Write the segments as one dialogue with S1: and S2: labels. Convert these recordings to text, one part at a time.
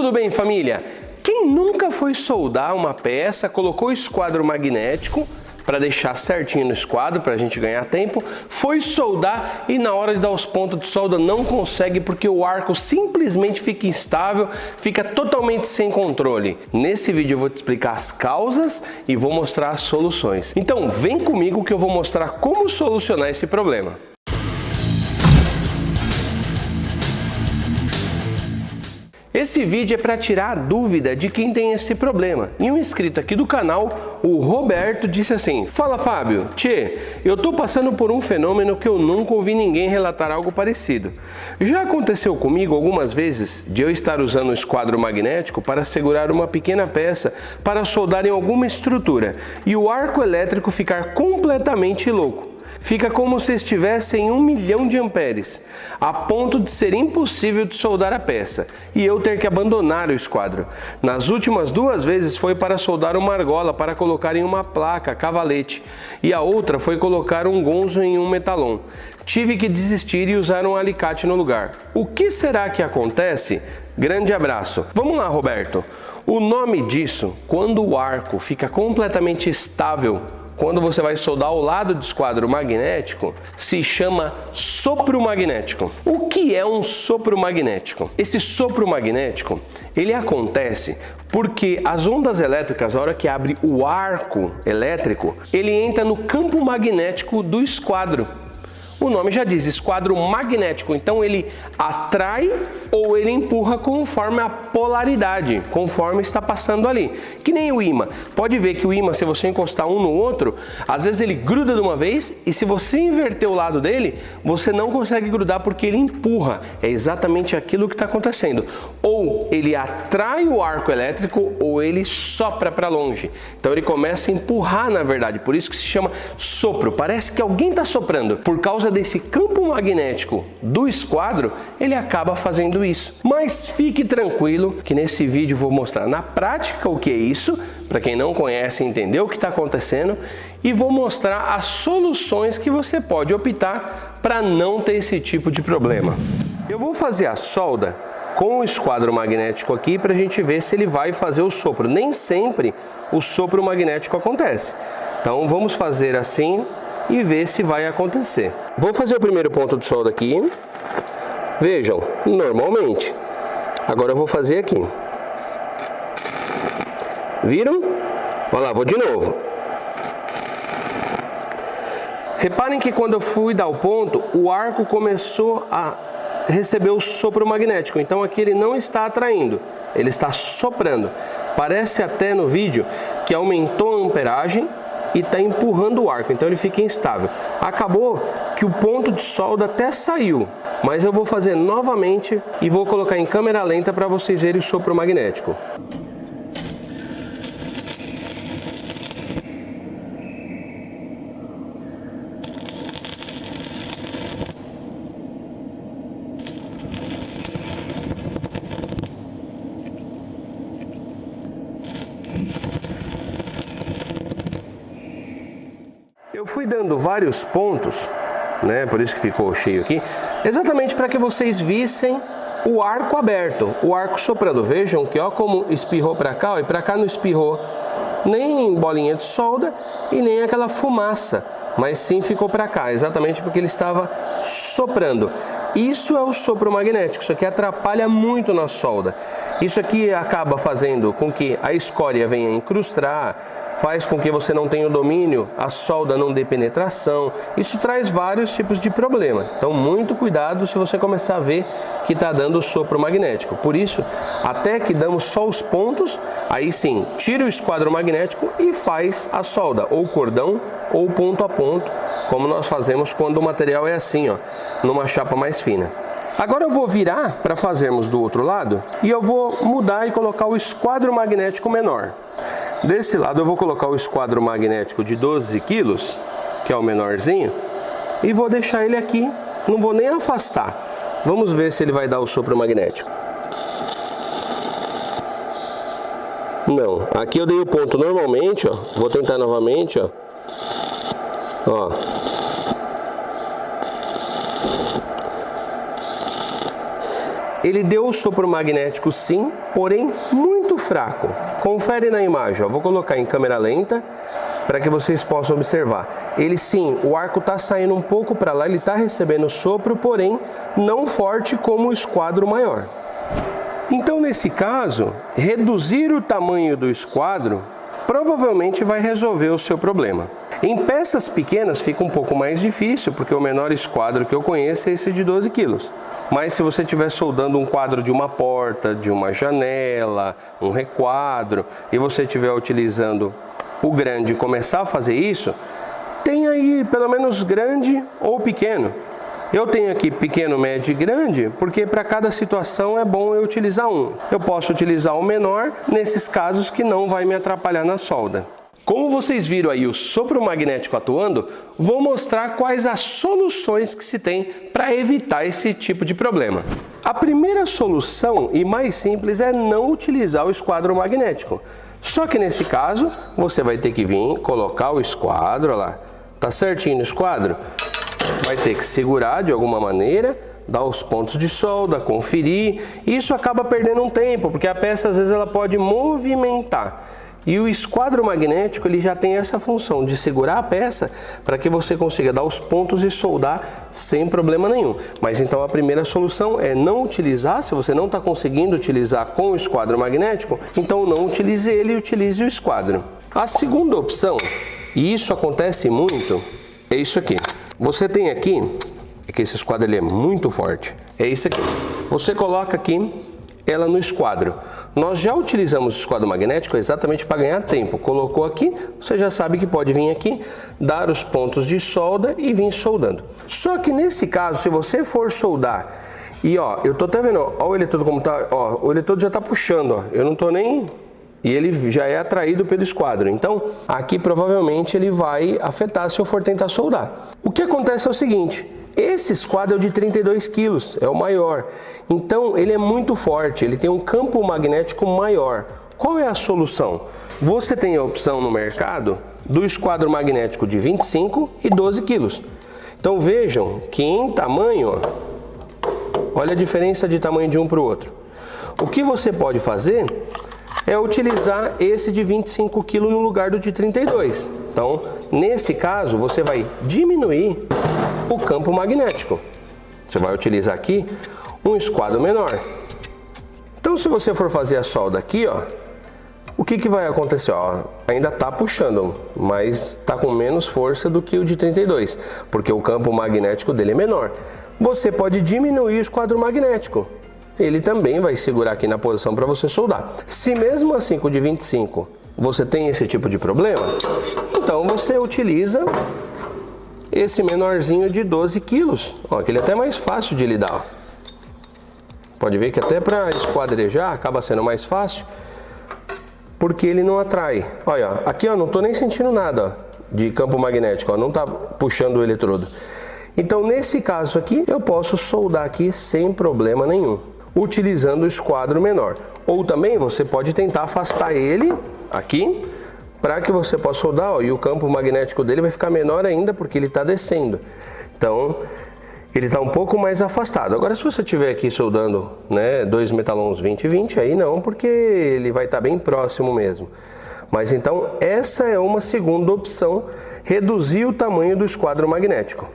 S1: Tudo bem, família? Quem nunca foi soldar uma peça, colocou o esquadro magnético para deixar certinho no esquadro, para a gente ganhar tempo, foi soldar e na hora de dar os pontos de solda não consegue porque o arco simplesmente fica instável, fica totalmente sem controle. Nesse vídeo eu vou te explicar as causas e vou mostrar as soluções. Então vem comigo que eu vou mostrar como solucionar esse problema. Esse vídeo é para tirar a dúvida de quem tem esse problema. E um inscrito aqui do canal, o Roberto, disse assim: Fala Fábio, eu tô passando por um fenômeno que eu nunca ouvi ninguém relatar algo parecido. Já aconteceu comigo algumas vezes de eu estar usando o esquadro magnético para segurar uma pequena peça para soldar em alguma estrutura e o arco elétrico ficar completamente louco. Fica como se estivesse em 1 milhão de amperes, a ponto de ser impossível de soldar a peça e eu ter que abandonar o esquadro. Nas últimas 2 vezes foi para soldar uma argola para colocar em uma placa, cavalete, e a outra foi colocar um gonzo em um metalon. Tive que desistir e usar um alicate no lugar. O que será que acontece? Grande abraço. Vamos lá, Roberto. O nome disso, quando o arco fica completamente estável, quando você vai soldar ao lado do esquadro magnético, se chama sopro magnético. O que é um sopro magnético? Esse sopro magnético, ele acontece porque as ondas elétricas, a hora que abre o arco elétrico, ele entra no campo magnético do esquadro. O nome já diz, esquadro magnético, então ele atrai ou ele empurra conforme a polaridade, conforme está passando ali. Que nem o ímã. Pode ver que o ímã, se você encostar um no outro, às vezes ele gruda de uma vez e se você inverter o lado dele, você não consegue grudar porque ele empurra. É exatamente aquilo que está acontecendo. Ou ele atrai o arco elétrico ou ele sopra para longe. Então ele começa a empurrar, na verdade, por isso que se chama sopro. Parece que alguém está soprando. Por causa desse campo magnético do esquadro, ele acaba fazendo isso. Mas fique tranquilo que nesse vídeo vou mostrar na prática o que é isso, para quem não conhece entender o que está acontecendo, e vou mostrar as soluções que você pode optar para não ter esse tipo de problema. Eu vou fazer a solda com o esquadro magnético aqui para a gente ver se ele vai fazer o sopro. Nem sempre o sopro magnético acontece. Então vamos fazer assim e ver se vai acontecer. Vou fazer o primeiro ponto de solda aqui. Vejam, normalmente. Agora eu vou fazer aqui. Viram? Olha lá, vou de novo. Reparem que quando eu fui dar o ponto, o arco começou a receber o sopro magnético. Então aqui ele não está atraindo, ele está soprando. Parece até no vídeo que aumentou a amperagem e está empurrando o arco, então ele fica instável. Acabou que o ponto de solda até saiu, mas eu vou fazer novamente e vou colocar em câmera lenta para vocês verem o sopro magnético. Eu fui dando vários pontos, né? Por isso que ficou cheio aqui, exatamente para que vocês vissem o arco aberto, o arco soprando. Vejam que ó como espirrou para cá, ó, e para cá não espirrou nem bolinha de solda e nem aquela fumaça, mas sim ficou para cá, exatamente porque ele estava soprando. Isso é o sopro magnético, isso aqui atrapalha muito na solda. Isso aqui acaba fazendo com que a escória venha incrustar, faz com que você não tenha o domínio, a solda não dê penetração. Isso traz vários tipos de problema. Então, muito cuidado se você começar a ver que está dando o sopro magnético. Por isso, até que damos só os pontos, aí sim, tira o esquadro magnético e faz a solda, ou cordão, ou ponto a ponto, como nós fazemos quando o material é assim, ó, numa chapa mais fina. Agora eu vou virar para fazermos do outro lado e eu vou mudar e colocar o esquadro magnético menor. Desse lado eu vou colocar o esquadro magnético de 12 quilos, que é o menorzinho, e vou deixar ele aqui, não vou nem afastar. Vamos ver se ele vai dar o sopro magnético. Não, aqui eu dei o ponto normalmente, ó. Vou tentar novamente, ó. Ó. ele deu o sopro magnético sim, porém muito fraco. Confere na imagem, ó. Vou colocar em câmera lenta para que vocês possam observar. Ele sim, o arco está saindo um pouco para lá, ele está recebendo sopro, porém não forte como o esquadro maior. Então, nesse caso, reduzir o tamanho do esquadro provavelmente vai resolver o seu problema. Em peças pequenas fica um pouco mais difícil, porque o menor esquadro que eu conheço é esse de 12 kg. Mas se você estiver soldando um quadro de uma porta, de uma janela, um requadro, e você estiver utilizando o grande e começar a fazer isso, tem aí pelo menos grande ou pequeno. Eu tenho aqui pequeno, médio e grande, porque para cada situação é bom eu utilizar um. Eu posso utilizar o menor nesses casos que não vai me atrapalhar na solda. Como vocês viram aí o sopro magnético atuando, vou mostrar quais as soluções que se tem para evitar esse tipo de problema. A primeira solução e mais simples é não utilizar o esquadro magnético. Só que nesse caso, você vai ter que vir colocar o esquadro, olha lá, tá certinho no esquadro? Vai ter que segurar de alguma maneira, dar os pontos de solda, conferir. Isso acaba perdendo um tempo, porque a peça às vezes ela pode movimentar. E o esquadro magnético ele já tem essa função de segurar a peça para que você consiga dar os pontos e soldar sem problema nenhum. Mas então a primeira solução é não utilizar. Se você não está conseguindo utilizar com o esquadro magnético, então não utilize ele e utilize o esquadro. A segunda opção, e isso acontece muito, é isso aqui. Você tem aqui, é que esse esquadro ele é muito forte, é isso aqui. Você coloca aqui ela no esquadro. Nós já utilizamos o esquadro magnético exatamente para ganhar tempo. Colocou aqui, você já sabe que pode vir aqui, dar os pontos de solda e vir soldando. Só que nesse caso, se você for soldar, e ó, eu tô até vendo, ó o eletrodo como tá, ó, o eletrodo já tá puxando, ó, eu não tô nem... E ele já é atraído pelo esquadro. Então, aqui provavelmente ele vai afetar se eu for tentar soldar. O que acontece é o seguinte, esse esquadro é de 32 kg, é o maior. Então, ele é muito forte, ele tem um campo magnético maior. Qual é a solução? Você tem a opção no mercado do esquadro magnético de 25 e 12 kg. Então, vejam que em tamanho, ó, olha a diferença de tamanho de um para o outro. O que você pode fazer é utilizar esse de 25 kg no lugar do de 32. Então, nesse caso, você vai diminuir o campo magnético. Você vai utilizar aqui um esquadro menor. Então, se você for fazer a solda aqui, ó, o que vai acontecer? Ó, ainda está puxando, mas está com menos força do que o de 32, porque o campo magnético dele é menor. Você pode diminuir o esquadro magnético. Ele também vai segurar aqui na posição para você soldar. Se mesmo assim com o de 25 você tem esse tipo de problema, então você utiliza esse menorzinho de 12 kg. Ó, que ele é até mais fácil de lidar. Ó. Pode ver que até para esquadrejar acaba sendo mais fácil, porque ele não atrai. Olha, aqui ó, não estou nem sentindo nada ó, de campo magnético, ó, não está puxando o eletrodo. Então nesse caso aqui eu posso soldar aqui sem problema nenhum, utilizando o esquadro menor. Ou também você pode tentar afastar ele aqui, para que você possa soldar, ó, e o campo magnético dele vai ficar menor ainda, porque ele está descendo. Então, ele está um pouco mais afastado. Agora, se você estiver aqui soldando, né, dois metalons 20-20, aí não, porque ele vai estar bem próximo mesmo. Mas então, essa é uma segunda opção, reduzir o tamanho do esquadro magnético.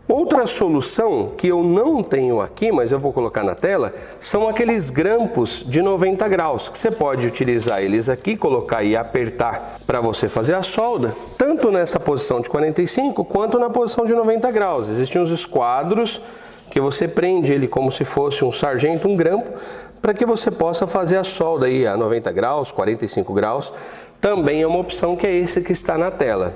S1: Outra solução que eu não tenho aqui, mas eu vou colocar na tela, são aqueles grampos de 90 graus, que você pode utilizar eles aqui, colocar e apertar para você fazer a solda, tanto nessa posição de 45 quanto na posição de 90 graus. Existem uns esquadros que você prende ele como se fosse um sargento, um grampo, para que você possa fazer a solda aí a 90 graus, 45 graus. Também é uma opção que é esse que está na tela.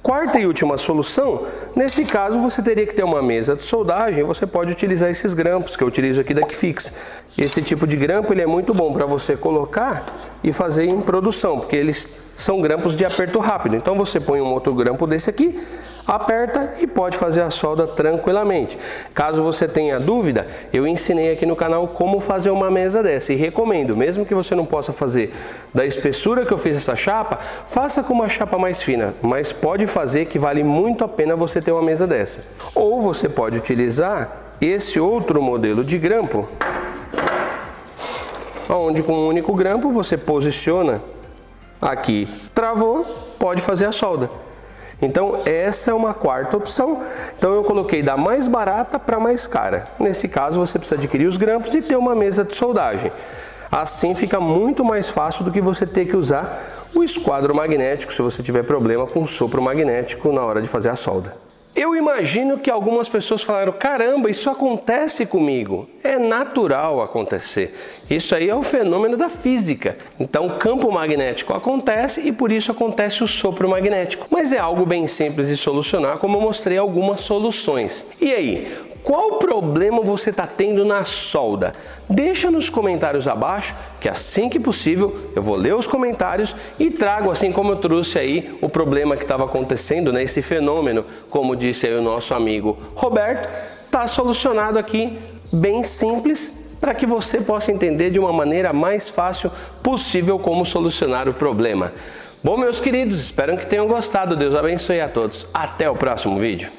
S1: Quarta e última solução, nesse caso você teria que ter uma mesa de soldagem, você pode utilizar esses grampos que eu utilizo aqui da Kifix. Esse tipo de grampo ele é muito bom para você colocar e fazer em produção, porque eles são grampos de aperto rápido. Então você põe um outro grampo desse aqui, aperta e pode fazer a solda tranquilamente. Caso você tenha dúvida, eu ensinei aqui no canal como fazer uma mesa dessa e recomendo, mesmo que você não possa fazer da espessura que eu fiz essa chapa, faça com uma chapa mais fina, mas pode fazer que vale muito a pena você ter uma mesa dessa. Ou você pode utilizar esse outro modelo de grampo, onde com um único grampo você posiciona aqui, travou, pode fazer a solda. Então essa é uma quarta opção. Então eu coloquei da mais barata para mais cara. Nesse caso você precisa adquirir os grampos e ter uma mesa de soldagem. Assim fica muito mais fácil do que você ter que usar o esquadro magnético se você tiver problema com o sopro magnético na hora de fazer a solda. Eu imagino que algumas pessoas falaram, caramba, isso acontece comigo. É natural acontecer. Isso aí é o fenômeno da física. Então o campo magnético acontece e por isso acontece o sopro magnético. Mas é algo bem simples de solucionar, como eu mostrei algumas soluções. E aí, qual problema você está tendo na solda? Deixa nos comentários abaixo, que assim que possível eu vou ler os comentários e trago, assim como eu trouxe aí o problema que estava acontecendo, né? Esse fenômeno, como disse aí o nosso amigo Roberto, está solucionado aqui, bem simples, para que você possa entender de uma maneira mais fácil possível como solucionar o problema. Bom, meus queridos, espero que tenham gostado. Deus abençoe a todos. Até o próximo vídeo.